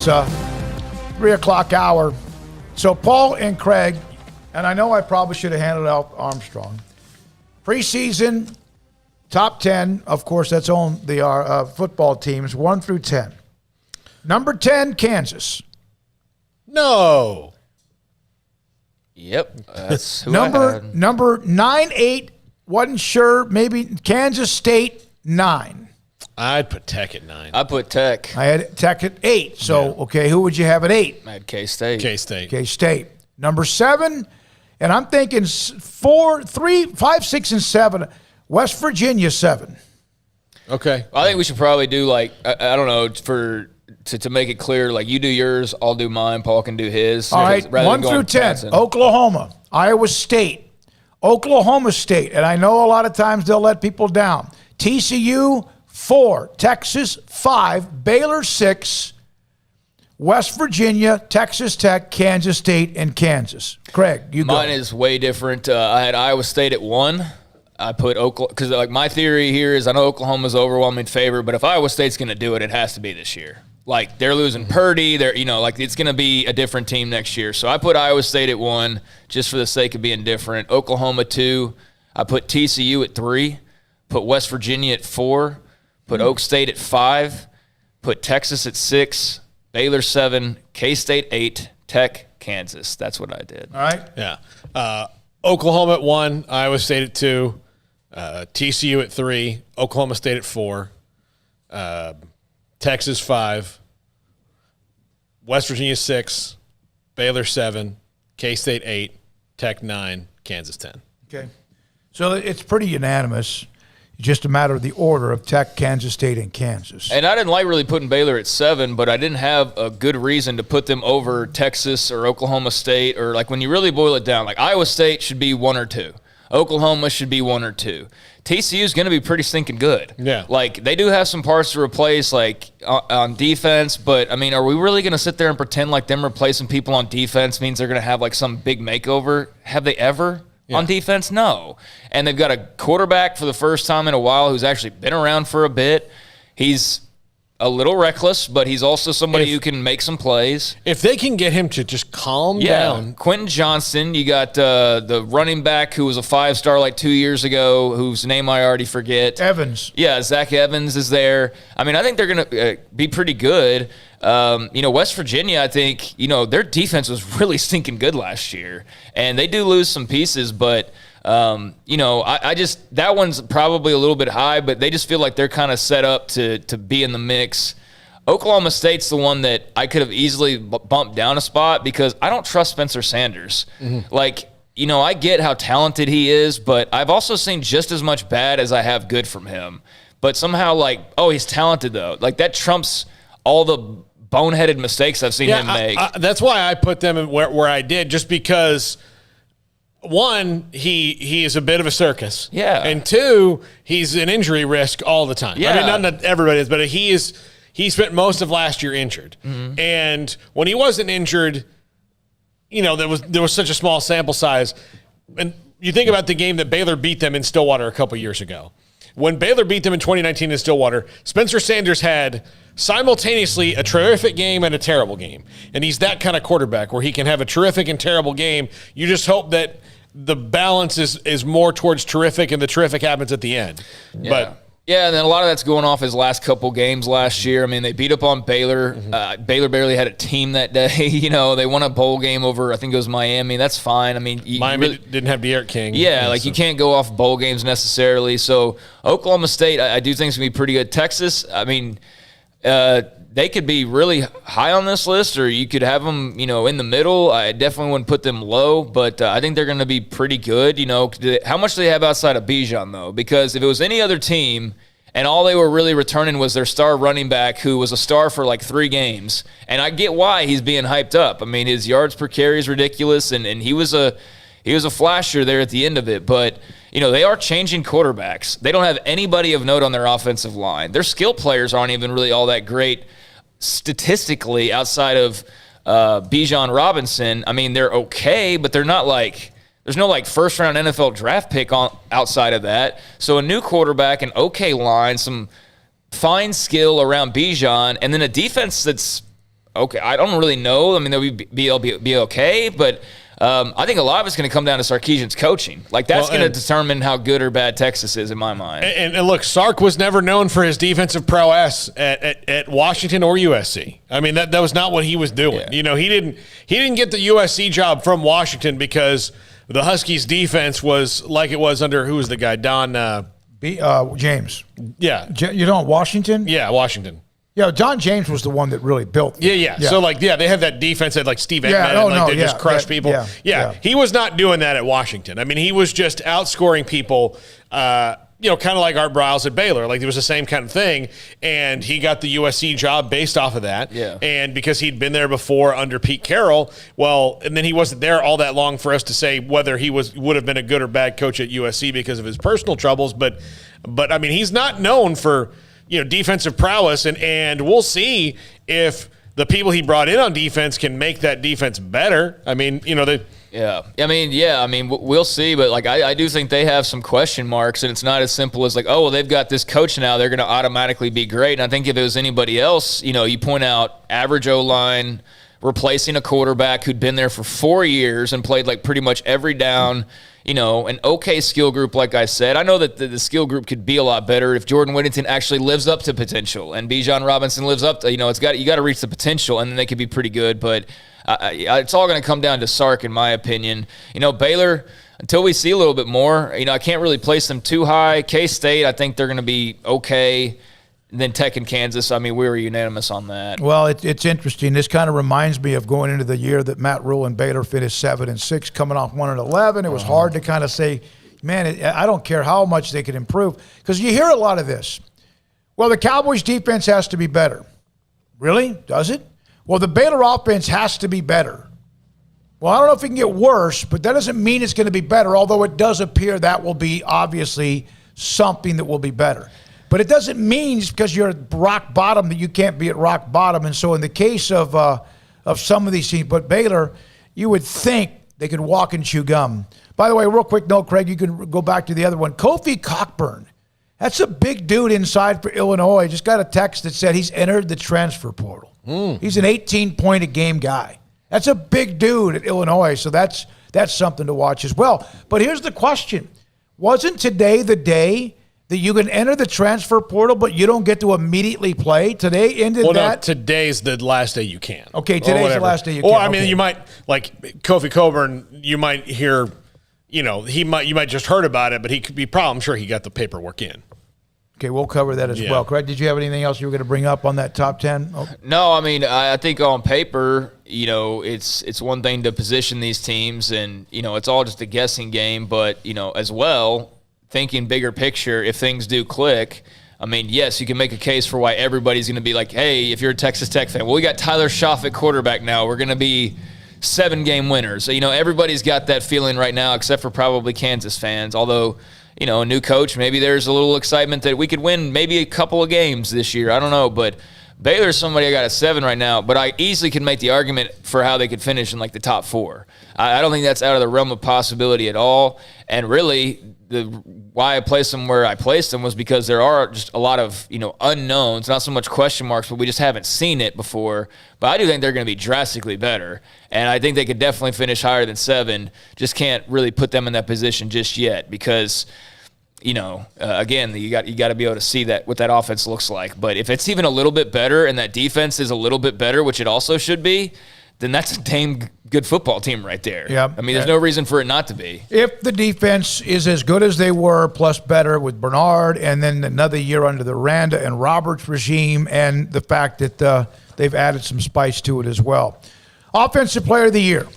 3 o'clock hour. So Paul and Craig, and I know I probably should have handed out Armstrong. Preseason, top 10, of course, that's on the football teams, 1 through 10. Number 10, Kansas. No. Yep. That's who Number 9, 8, wasn't sure, maybe Kansas State, 9. I'd put Tech at 9. I put Tech. I had Tech at 8. So, okay, who would you have at 8? I had K-State. K-State. K-State. Number 7, and I'm thinking 4, 3, 5, 6, and 7. West Virginia, 7. Okay. I think we should probably do like I don't know to make it clear. Like you do yours, I'll do mine. Paul can do his. All right, 1 through 10. Oklahoma, Iowa State, Oklahoma State, and I know a lot of times they'll let people down. TCU, 4, Texas, 5, Baylor, 6, West Virginia, Texas Tech, Kansas State, and Kansas. Craig, you go. Mine is way different. I had Iowa State at 1. I put Oklahoma because like my theory here is I know Oklahoma's overwhelming favorite, but if Iowa State's going to do it, it has to be this year. Like they're losing Purdy, like it's going to be a different team next year. So I put Iowa State at 1 just for the sake of being different. Oklahoma 2. I put TCU at 3. Put West Virginia at 4. Put Oak State at 5. Put Texas at 6. Baylor 7. K-State 8. Tech, Kansas. That's what I did. All right. Yeah. Oklahoma at 1. Iowa State at 2. TCU at 3. Oklahoma State at 4. Texas 5. West Virginia 6. Baylor 7. K-State 8. Tech 9. Kansas 10. Okay. So it's pretty unanimous. Just a matter of the order of Tech, Kansas State, and Kansas. And I didn't like really putting Baylor at 7, but I didn't have a good reason to put them over Texas or Oklahoma State, or like when you really boil it down, like Iowa State should be 1 or 2. Oklahoma should be 1 or 2. TCU is going to be pretty stinking good. Yeah. Like they do have some parts to replace, like on defense, but I mean, are we really going to sit there and pretend like them replacing people on defense means they're going to have like some big makeover? Have they ever? Yeah. On defense, no. And they've got a quarterback for the first time in a while who's actually been around for a bit. He's a little reckless, but he's also somebody who can make some plays. If they can get him to just calm down. Quentin Johnston, you got the running back who was a 5-star like 2 years ago, whose name I already forget. Evans. Yeah, Zach Evans is there. I mean, I think they're going to be pretty good. West Virginia, I think, their defense was really stinking good last year. And they do lose some pieces, but, I just – that one's probably a little bit high, but they just feel like they're kind of set up to be in the mix. Oklahoma State's the one that I could have easily bumped down a spot because I don't trust Spencer Sanders. Mm-hmm. Like, I get how talented he is, but I've also seen just as much bad as I have good from him. But somehow, like, oh, he's talented, though. Like, that trumps all the – boneheaded mistakes I've seen him make. That's why I put them where I did, just because, one, he is a bit of a circus. Yeah. And two, he's an injury risk all the time. Yeah. I mean, not that everybody is, but he spent most of last year injured. Mm-hmm. And when he wasn't injured, there was such a small sample size. And you think about the game that Baylor beat them in Stillwater a couple years ago. When Baylor beat them in 2019 in Stillwater, Spencer Sanders had simultaneously a terrific game and a terrible game. And he's that kind of quarterback where he can have a terrific and terrible game. You just hope that the balance is more towards terrific and the terrific happens at the end. Yeah. Yeah, and then a lot of that's going off his last couple games last year. I mean, they beat up on Baylor. Mm-hmm. Baylor barely had a team that day. They won a bowl game over, I think it was Miami. That's fine. I mean, Miami didn't have De'Aaron King. Yeah, you can't go off bowl games necessarily. So Oklahoma State, I do think is going to be pretty good. Texas, I mean, they could be really high on this list, or you could have them, in the middle. I definitely wouldn't put them low, but I think they're going to be pretty good. How much do they have outside of Bijan, though? Because if it was any other team and all they were really returning was their star running back, who was a star for like 3 games, and I get why he's being hyped up. I mean, his yards per carry is ridiculous, and he was a flasher there at the end of it, but they are changing quarterbacks. They don't have anybody of note on their offensive line. Their skill players aren't even really all that great statistically outside of Bijan Robinson. I mean, they're okay, but they're not like – there's no like first-round NFL draft pick outside of that. So a new quarterback, an okay line, some fine skill around Bijan, and then a defense that's okay. I don't really know. I mean, they'll be okay, but I think a lot of it's going to come down to Sarkisian's coaching. Like, that's going to determine how good or bad Texas is in my mind. And look, Sark was never known for his defensive prowess at Washington or USC. I mean, that was not what he was doing. Yeah. You know, he didn't get the USC job from Washington because the Huskies' defense was like it was under, who was the guy? James. Yeah. You know, Washington? Yeah, Washington. Yeah, John James was the one that really built it. Yeah. So, they have that defense that, like, Steve Emtman, they just crush people. Yeah. He was not doing that at Washington. I mean, he was just outscoring people, kind of like Art Briles at Baylor. Like, it was the same kind of thing, and he got the USC job based off of that. Yeah. And because he'd been there before under Pete Carroll, and then he wasn't there all that long for us to say whether he would have been a good or bad coach at USC because of his personal troubles. But I mean, he's not known for – defensive prowess, and we'll see if the people he brought in on defense can make that defense better. I mean, they. Yeah. I mean, we'll see, but I do think they have some question marks, and it's not as simple as they've got this coach now, they're going to automatically be great. And I think if it was anybody else, you point out average O-line, replacing a quarterback who'd been there for 4 years and played pretty much every down. An okay skill group, like I said. I know that the skill group could be a lot better if Jordan Whittington actually lives up to potential and Bijan Robinson lives up to, you got to reach the potential, and then they could be pretty good. But it's all going to come down to Sark, in my opinion. Baylor, until we see a little bit more, I can't really place them too high. K-State, I think they're going to be okay. And then Tech and Kansas, I mean, we were unanimous on that. Well, it's interesting. This kind of reminds me of going into the year that Matt Rule and Baylor finished 7-6, coming off 1-11. It was hard to kind of say, man, I don't care how much they could improve. Because you hear a lot of this. Well, the Cowboys' defense has to be better. Really? Does it? Well, the Baylor offense has to be better. Well, I don't know if it can get worse, but that doesn't mean it's going to be better, although it does appear that will be obviously something that will be better. But it doesn't mean just because you're at rock bottom that you can't be at rock bottom. And so in the case of some of these teams, but Baylor, you would think they could walk and chew gum. By the way, real quick note, Craig, you can go back to the other one. Kofi Cockburn, that's a big dude inside for Illinois. Just got a text that said he's entered the transfer portal. He's an 18-point-a-game guy. That's a big dude at Illinois, so that's something to watch as well. But here's the question. Wasn't today the day that you can enter the transfer portal, but you don't get to immediately play? Today ended that? No, today's the last day you can. Okay, today's the last day you can. Or, I mean, you might, like Kofi Coburn, you might hear, you might just heard about it, but he could be I'm sure he got the paperwork in. Okay, we'll cover that as well. Craig, did you have anything else you were going to bring up on that top 10? Oh. No, I mean, I think on paper, it's one thing to position these teams, and, it's all just a guessing game, but, as well, thinking bigger picture, if things do click, I mean, yes, you can make a case for why everybody's going to be like, hey, if you're a Texas Tech fan, well, we got Tyler Schaff at quarterback now. We're going to be 7-game winners. So, everybody's got that feeling right now, except for probably Kansas fans. Although, a new coach, maybe there's a little excitement that we could win maybe a couple of games this year. I don't know, but Baylor's somebody I got at 7 right now, but I easily can make the argument for how they could finish in the top 4. I don't think that's out of the realm of possibility at all. And really, why I placed them where I placed them was because there are just a lot of, unknowns, not so much question marks, but we just haven't seen it before. But I do think they're going to be drastically better. And I think they could definitely finish higher than 7. Just can't really put them in that position just yet because, again, you got to be able to see what that offense looks like. But if it's even a little bit better and that defense is a little bit better, which it also should be, then that's a damn good football team right there. Yep. I mean, there's no reason for it not to be. If the defense is as good as they were, plus better with Bernard, and then another year under the Randa and Roberts regime, and the fact that they've added some spice to it as well. Offensive Player of the Year.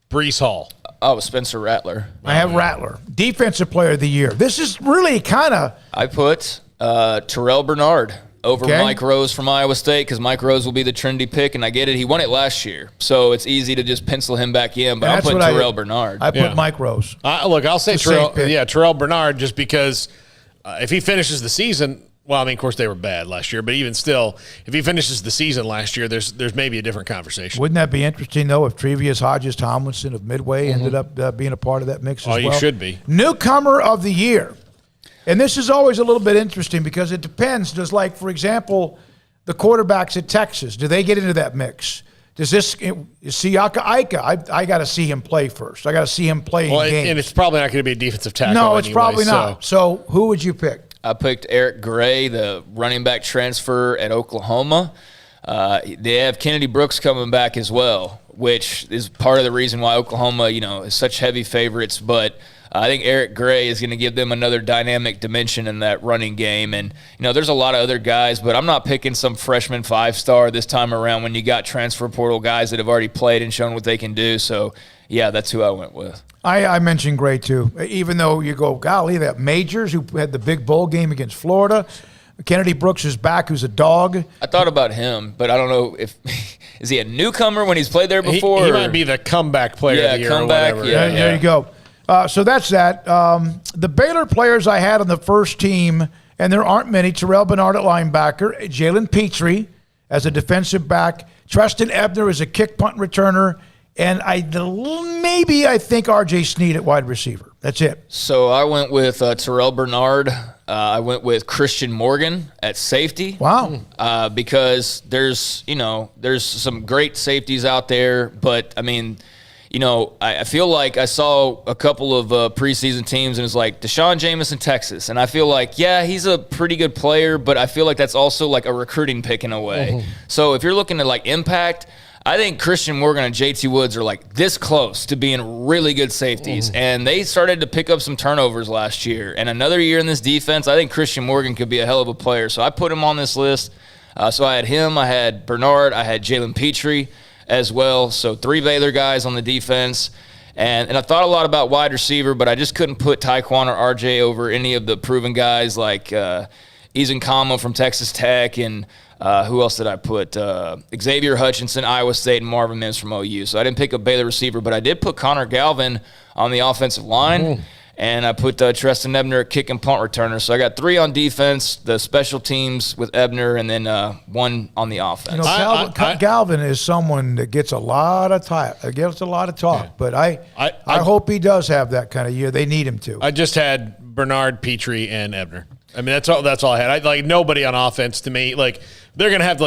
Breece Hall. Oh, Spencer Rattler. I have Rattler. Defensive Player of the Year. This is really kind of... I put Terrell Bernard over Mike Rose from Iowa State because Mike Rose will be the trendy pick, and I get it. He won it last year, so it's easy to just pencil him back in, but I'm putting Terrell Bernard. I put Mike Rose. Look, I'll say Terrell Bernard just because if he finishes the season, well, I mean, of course, they were bad last year, but even still, if he finishes the season last year, there's maybe a different conversation. Wouldn't that be interesting, though, if Tre'Vius Hodges-Tomlinson of Midway ended up being a part of that mix as well? Oh, you should be. Newcomer of the Year. And this is always a little bit interesting because it depends. Just like, for example, the quarterbacks at Texas, do they get into that mix? Does this Siaka Ika? I got to see him play first. I got to see him play in games. And it's probably not going to be a defensive tackle. No, it's probably not. So who would you pick? I picked Eric Gray, the running back transfer at Oklahoma. They have Kennedy Brooks coming back as well, which is part of the reason why Oklahoma, is such heavy favorites. But I think Eric Gray is going to give them another dynamic dimension in that running game. And, there's a lot of other guys, but I'm not picking some freshman 5-star this time around when you got transfer portal guys that have already played and shown what they can do. So, yeah, that's who I went with. I mentioned Gray, too. Even though you go, golly, that Majors, who had the big bowl game against Florida. Kennedy Brooks is back, who's a dog. I thought about him, but I don't know if – is he a newcomer when he's played there before? He might be the comeback player of the year comeback, or whatever. Yeah, There you go. So that's that. The Baylor players I had on the first team, and there aren't many, Terrell Bernard at linebacker, Jalen Petrie as a defensive back, Treston Ebner as a kick punt returner, and I think R.J. Sneed at wide receiver. That's it. So I went with Terrell Bernard. I went with Christian Morgan at safety. Wow. Because there's some great safeties out there, but I mean, I feel like I saw a couple of preseason teams, and it's like Deshaun Jameson, Texas. And I feel like, yeah, he's a pretty good player, but I feel like that's also like a recruiting pick in a way. Mm-hmm. So if you're looking at like impact, I think Christian Morgan and JT Woods are like this close to being really good safeties. Mm-hmm. And they started to pick up some turnovers last year. And another year in this defense, I think Christian Morgan could be a hell of a player. So I put him on this list. So I had him, I had Bernard, I had Jalen Petrie as well. So 3 Baylor guys on the defense. And I thought a lot about wide receiver, but I just couldn't put Tyquan or RJ over any of the proven guys like Eason Kama from Texas Tech, and who else did I put? Xavier Hutchinson, Iowa State, and Marvin Mims from OU. So I didn't pick a Baylor receiver, but I did put Connor Galvin on the offensive line. And I put Treston Ebner at kick and punt returner. So I got 3 on defense, the special teams with Ebner, and then 1 on the offense. Galvin is someone that gets a lot of talk. Yeah. But I hope he does have that kind of year. They need him to. I just had Bernard, Petrie, and Ebner. I mean, that's all I had. Nobody on offense to me. Like, they're going to have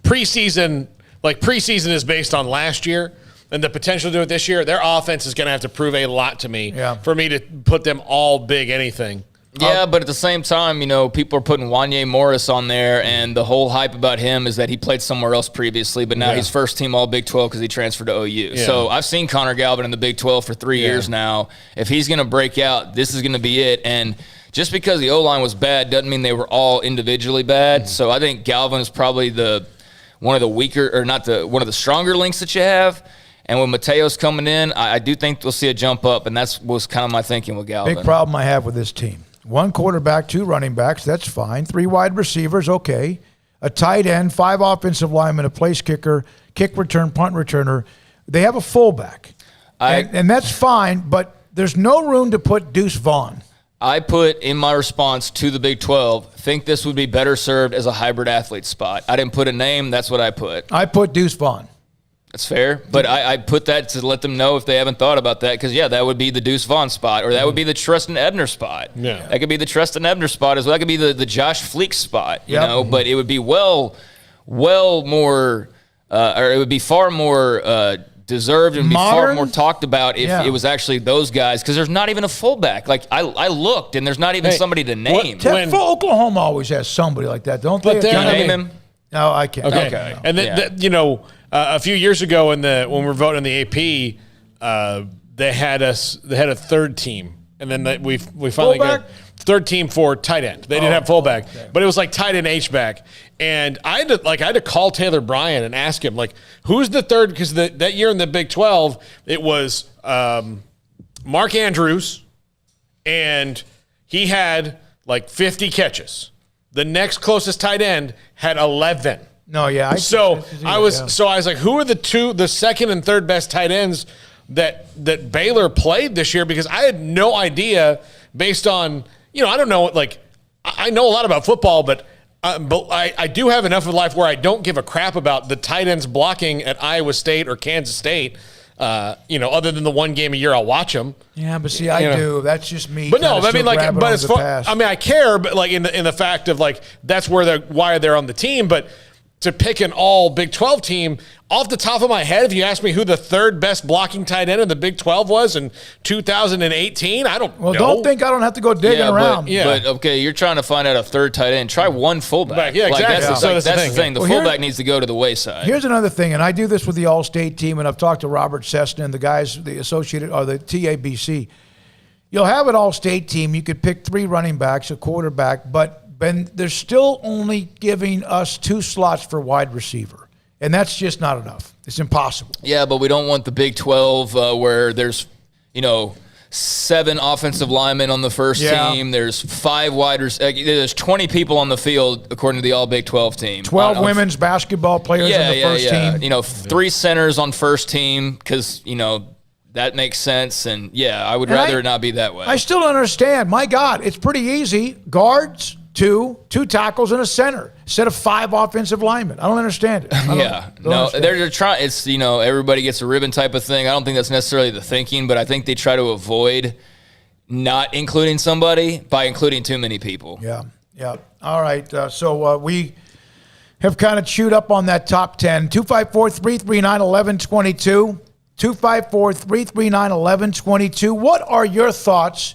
preseason. Like, preseason is based on last year and the potential to do it this year. Their offense is going to have to prove a lot to me for me to put them all big anything. Yeah, but at the same time, people are putting Wanye Morris on there, and the whole hype about him is that he played somewhere else previously, but now he's first team All Big 12 because he transferred to OU. Yeah. So I've seen Connor Galvin in the Big 12 for 3 years now. If he's going to break out, this is going to be it. And just because the O-line was bad doesn't mean they were all individually bad. Mm-hmm. So I think Galvin is probably one of the stronger links that you have. And with Mateos coming in, I do think we'll see a jump up, and that was kind of my thinking with Galvin. Big problem I have with this team. 1 quarterback, 2 running backs, that's fine. 3 wide receivers, okay. A tight end, 5 offensive linemen, a place kicker, kick return, punt returner. They have a fullback. And that's fine, but there's no room to put Deuce Vaughn. I put in my response to the Big 12, think this would be better served as a hybrid athlete spot. I didn't put a name. That's what I put. I put Deuce Vaughn. That's fair, but I put that to let them know if they haven't thought about that, because, that would be the Deuce Vaughn spot, or that would be the Treston Ebner spot. Yeah. That could be the Treston Ebner spot as well. That could be the Josh Fleek spot, but it would be well more, or it would be far more deserved and be far more talked about if it was actually those guys, because there's not even a fullback. Like, I looked, and there's not even somebody to name. Oklahoma always has somebody like that, don't they? Can you name him? No, I can't. Okay. And then, a few years ago when we were voting in the AP, they had a third team, and then we finally got third team for tight end. They didn't have fullback, but it was like tight end H-back. And I had to call Taylor Bryan and ask him, who's the third? Because that year in the Big 12, it was Mark Andrews, and he had 50 catches. The next closest tight end had 11. No, yeah. I was like, who are the second and third best tight ends that Baylor played this year? Because I had no idea based on, I don't know, I know a lot about football, but I do have enough of life where I don't give a crap about the tight ends blocking at Iowa State or Kansas State. Other than the one game a year I'll watch them. Yeah, but see, I do. That's just me. But no, but it's fun. I mean, I care, but in the fact of that's why they're on the team. But to pick an all Big 12 team. Off the top of my head, if you ask me who the third best blocking tight end in the Big 12 was in 2018, I don't know. Well, don't think I don't have to go digging around. But okay, you're trying to find out a third tight end. Try one fullback. Yeah, exactly. That's the thing. The fullback needs to go to the wayside. Here's another thing, and I do this with the All-State team, and I've talked to Robert Cessna and the guys, the associated, or the TABC. You'll have an All-State team. You could pick 3 running backs, a quarterback, but they're still only giving us 2 slots for wide receiver. And that's just not enough. It's impossible. Yeah, but we don't want the Big 12 where there's, 7 offensive linemen on the first team. There's 5 wide receivers. There's 20 people on the field, according to the All Big 12 team. 12 women's basketball players on the first team. 3 centers on first team because, that makes sense. And, I would rather it not be that way. I still don't understand. My God, it's pretty easy. Guards, 2 tackles, and a center instead of 5 offensive linemen. I don't understand it. They're trying. It's everybody gets a ribbon type of thing. I don't think that's necessarily the thinking, but I think they try to avoid not including somebody by including too many people. Yeah. All right. So we have kind of chewed up on that top 10. 254-339-1122. 254-339-1122. What are your thoughts